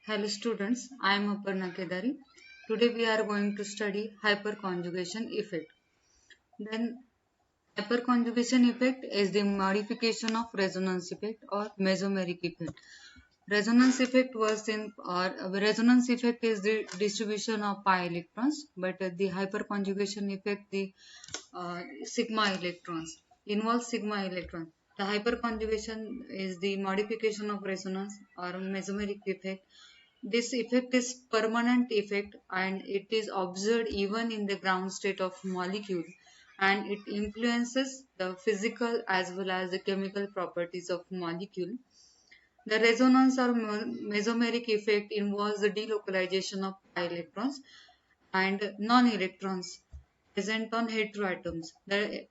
Hello students, I am Aparna Kedari. Today we are going to study hyperconjugation effect. Then hyperconjugation effect is the modification of resonance effect or mesomeric effect. Resonance effect was in or resonance effect is the distribution of pi electrons, but the hyperconjugation effect the sigma electrons involves sigma electron. The hyperconjugation is the modification of resonance or mesomeric effect. This effect is permanent effect and it is observed even in the ground state of molecule, and it influences the physical as well as the chemical properties of molecule. The resonance or mesomeric effect involves the delocalization of pi electrons and non-electrons present on heteroatoms. The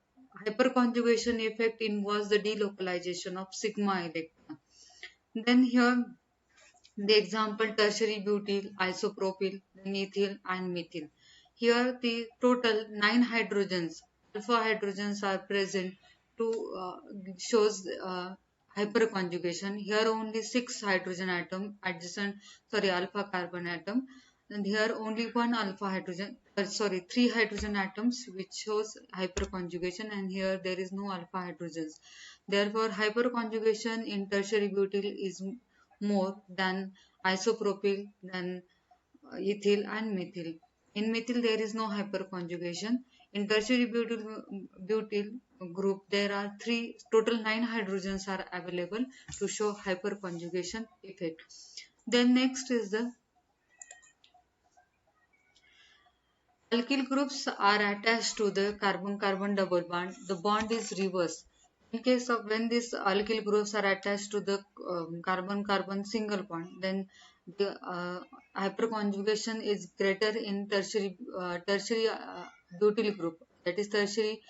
hyperconjugation effect involves the delocalization of sigma electron. Then here the example tertiary butyl, isopropyl, then ethyl and methyl. Here the total 9 hydrogens, alpha hydrogens are present to shows hyperconjugation. Here only 6 hydrogen atom adjacent, sorry, alpha carbon atom, and here only one alpha hydrogen, sorry, 3 hydrogen atoms which shows hyperconjugation, and here there is no alpha hydrogens. Therefore hyperconjugation in tertiary butyl is more than isopropyl, than ethyl and methyl. In methyl there is no hyperconjugation. In tertiary butyl group there are three total 9 hydrogens are available to show hyperconjugation effect. Then next is the alkyl groups are attached to the carbon-carbon double bond. The bond is reverse. In case of when these alkyl groups are attached to the carbon-carbon single bond, then the hyperconjugation is greater in tertiary butyl group. That is tertiary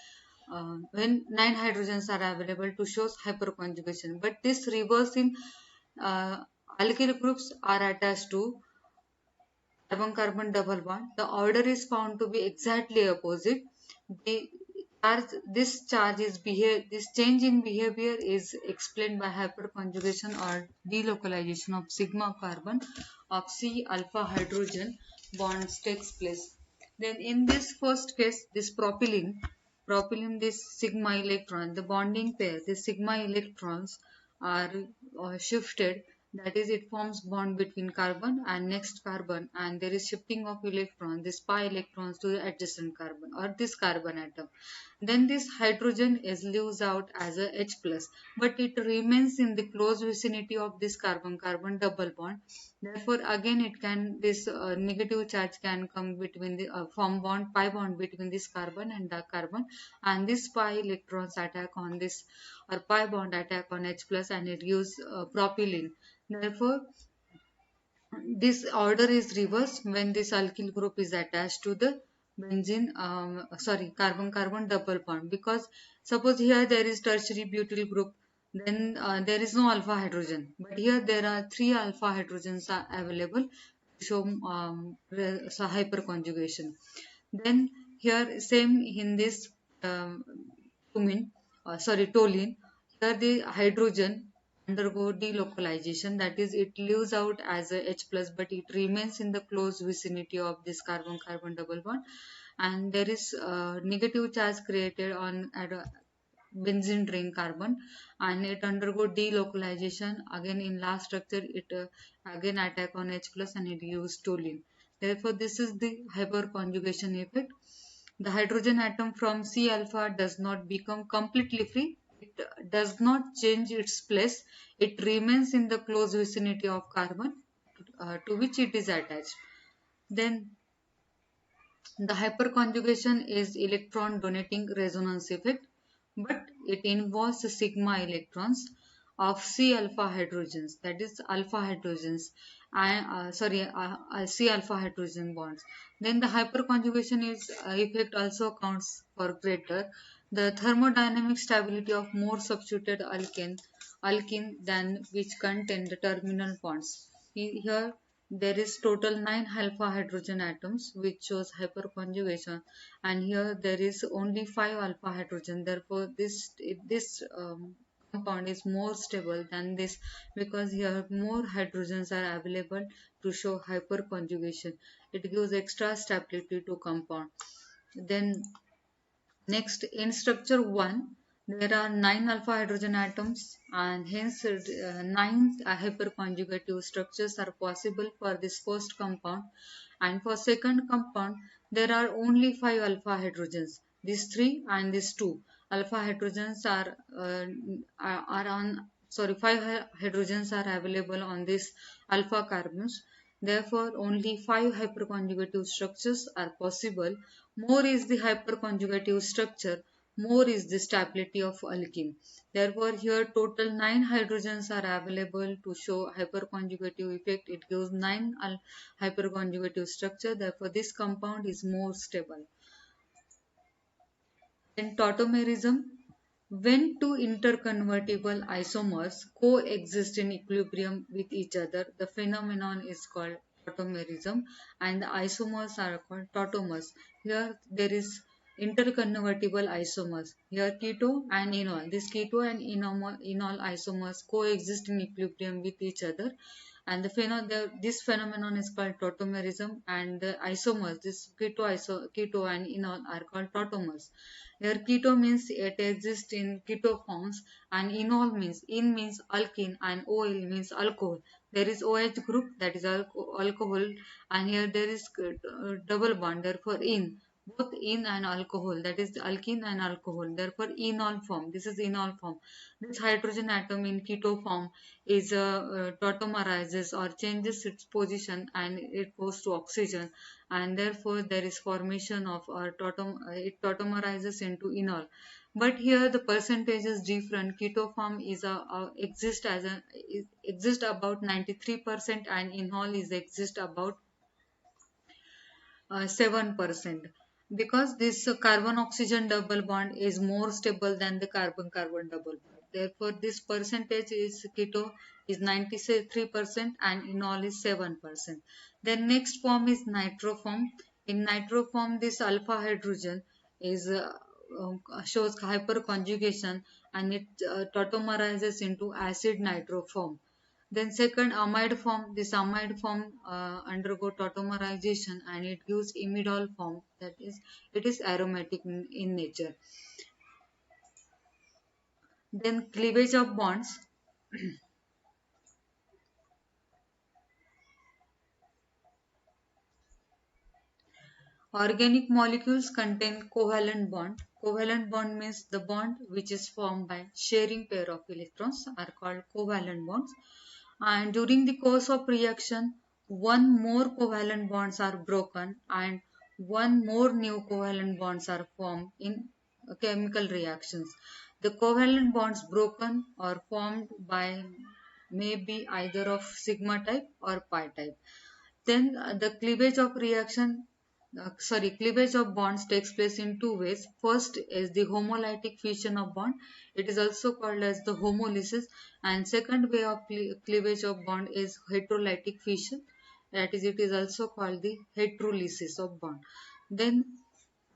when 9 hydrogens are available to show hyperconjugation. But this reverse in uh, alkyl groups are attached to carbon-carbon double bond. The order is found to be exactly opposite. The this change in behavior is explained by hyperconjugation or delocalization of sigma carbon of C alpha hydrogen bonds takes place. Then in this first case, this propylene, this sigma electron, the bonding pair, the sigma electrons are shifted, that is it forms bond between carbon and next carbon, and there is shifting of electrons, this pi electrons to the adjacent carbon or this carbon atom. Then this hydrogen is leaves out as a H plus, but it remains in the close vicinity of this carbon-carbon double bond. Therefore, again it can this negative charge can come between the form bond pi bond between this carbon and the carbon, and this pi electrons attack on this or pi bond attack on H plus, and it gives propylene. Therefore, this order is reversed when this alkyl group is attached to the benzene, sorry, carbon-carbon double bond. Because suppose here there is tertiary butyl group, then there is no alpha hydrogen. But here there are 3 alpha hydrogens are available to show so hyperconjugation. Then here same in this toluene, here the hydrogen undergo delocalization, that is it leaves out as a H plus, but it remains in the close vicinity of this carbon-carbon double bond, and there is negative charge created on at a benzene ring carbon, and it undergo delocalization. Again in last structure it again attack on H plus and it gives toluene. Therefore this is the hyperconjugation effect. The hydrogen atom from C alpha does not become completely free. It does not change its place. It remains in the close vicinity of carbon to which it is attached. Then the hyperconjugation is electron donating resonance effect, but it involves sigma electrons of C alpha hydrogens, that is alpha hydrogens, and C alpha hydrogen bonds. Then the hyperconjugation is effect also counts for greater the thermodynamic stability of more substituted alkene than which contain the terminal bonds. Here there is total 9 alpha hydrogen atoms which shows hyperconjugation, and here there is only 5 alpha hydrogen. Therefore this compound is more stable than this because here more hydrogens are available to show hyperconjugation. It gives extra stability to compound. Then next, in structure 1, there are 9 alpha hydrogen atoms and hence 9 hyperconjugative structures are possible for this first compound, and for second compound there are only 5 alpha hydrogens. These 3 and these 2 alpha hydrogens are on, sorry, 5 hydrogens are available on this alpha carbons. Therefore, only 5 hyperconjugative structures are possible. More is the hyperconjugative structure, more is the stability of alkene. Therefore, here total 9 hydrogens are available to show hyperconjugative effect. It gives 9 hyperconjugative structure. Therefore, this compound is more stable. In tautomerism, when two interconvertible isomers coexist in equilibrium with each other, the phenomenon is called tautomerism and the isomers are called tautomers. Here there is interconvertible isomers. Here keto and enol. This keto and enol isomers coexist in equilibrium with each other, and this phenomenon is called tautomerism, and the isomers, this keto and enol are called tautomers. Here keto means it exists in keto forms, and enol means alkene and OL means alcohol. There is OH group, that is alcohol, and here there is double bond, therefore both in and alcohol, that is alkene and alcohol, therefore enol form. This is enol form. This hydrogen atom in keto form is tautomerizes or changes its position and it goes to oxygen, and therefore there is formation of it tautomerizes into enol. But here the percentage is different. Keto form is exist about 93% and enol is exist about 7%, because this carbon oxygen double bond is more stable than the carbon carbon double bond. Therefore this percentage is keto is 93% and enol is 7%. Then next form is nitroform. In nitroform this alpha hydrogen is shows hyperconjugation and it tautomerizes into acid nitroform. Then second amide form, this amide form undergo tautomerization and it gives imidol form, that is it is aromatic in nature. Then cleavage of bonds. Organic molecules contain covalent bond. Covalent bond means the bond which is formed by sharing pair of electrons are called covalent bonds. And during the course of reaction, one more covalent bonds are broken and one more new covalent bonds are formed in chemical reactions. The covalent bonds broken or formed by may be either of sigma type or pi type. Then the cleavage of bonds takes place in two ways. First is the homolytic fission of bond. It is also called as the homolysis. And second way of cleavage of bond is heterolytic fission. That is, it is also called the heterolysis of bond. Then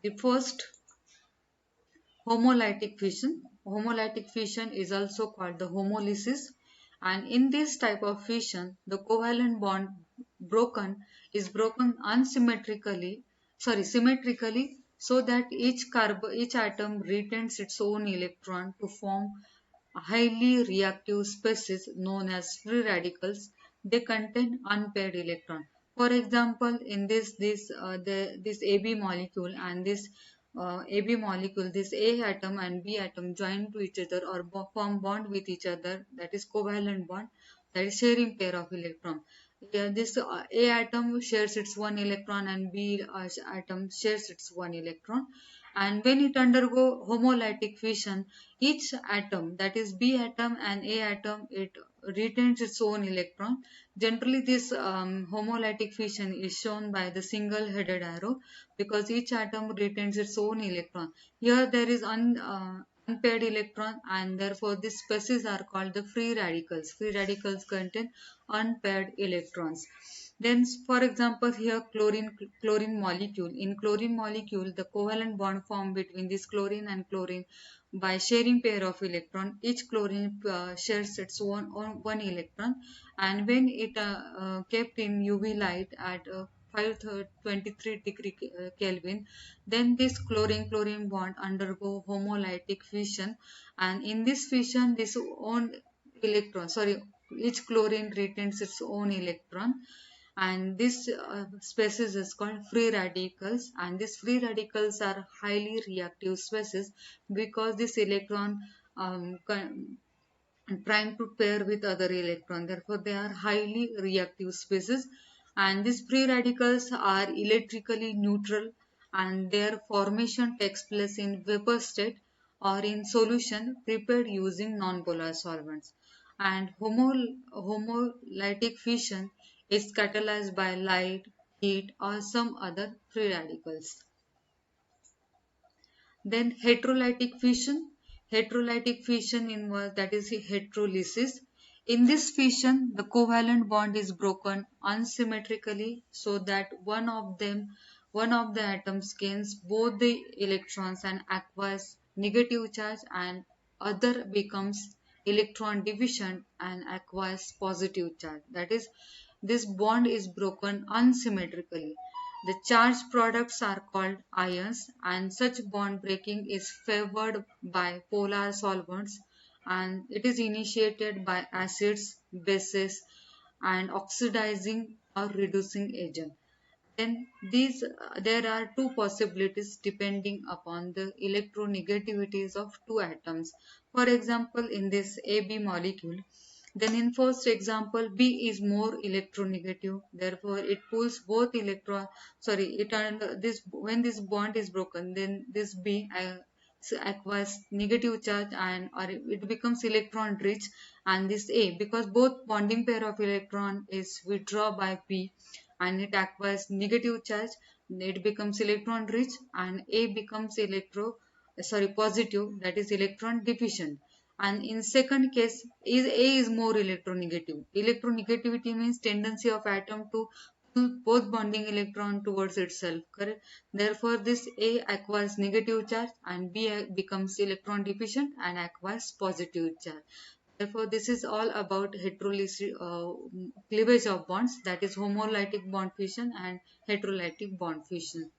the first homolytic fission. Homolytic fission is also called the homolysis, and in this type of fission the covalent bond is broken symmetrically, so that each atom retains its own electron to form highly reactive species known as free radicals. They contain unpaired electron. For example, in this AB molecule and this AB molecule, this A atom and B atom join to each other or form bond with each other, that is covalent bond, that is sharing pair of electron. This A atom shares its one electron and B atom shares its one electron. And when it undergo homolytic fission, each atom, that is B atom and A atom, it retains its own electron. Generally, this homolytic fission is shown by the single-headed arrow because each atom retains its own electron. Here there is unpaired electron, and therefore these species are called the free radicals. Free radicals contain unpaired electrons. Then, for example, here chlorine molecule. In chlorine molecule, the covalent bond formed between this chlorine and chlorine by sharing pair of electron. Each chlorine shares its one electron, and when it kept in UV light at 523 degree Kelvin, then this chlorine bond undergo homolytic fission, and in this fission, this own electron, sorry, each chlorine retains its own electron, and this species is called free radicals, and these free radicals are highly reactive species because this electron trying to pair with other electron, therefore they are highly reactive species, and these free radicals are electrically neutral, and their formation takes place in vapor state or in solution prepared using nonpolar solvents. And homolytic fission is catalyzed by light, heat, or some other free radicals. Then heterolytic fission. Heterolytic fission involves, that is heterolysis. In this fission, the covalent bond is broken unsymmetrically so that one of the atoms gains both the electrons and acquires negative charge, and other becomes electron division and acquires positive charge. That is, this bond is broken unsymmetrically. The charged products are called ions, and such bond breaking is favored by polar solvents, and it is initiated by acids, bases, and oxidizing or reducing agent. Then there are two possibilities depending upon the electronegativities of two atoms. For example, in this AB molecule, then in first example, B is more electronegative, therefore it pulls both electron, sorry, it and this, when this bond is broken, then this B acquires negative charge, and or it becomes electron rich, and this A, because both bonding pair of electron is withdrawn by B and it acquires negative charge, it becomes electron rich, and A becomes positive, that is electron deficient. And in second case, A is more electronegative. Electronegativity means tendency of atom to pull both bonding electron towards itself, correct? Therefore, this A acquires negative charge and B becomes electron deficient and acquires positive charge. Therefore, this is all about cleavage of bonds, that is homolytic bond fission and heterolytic bond fission.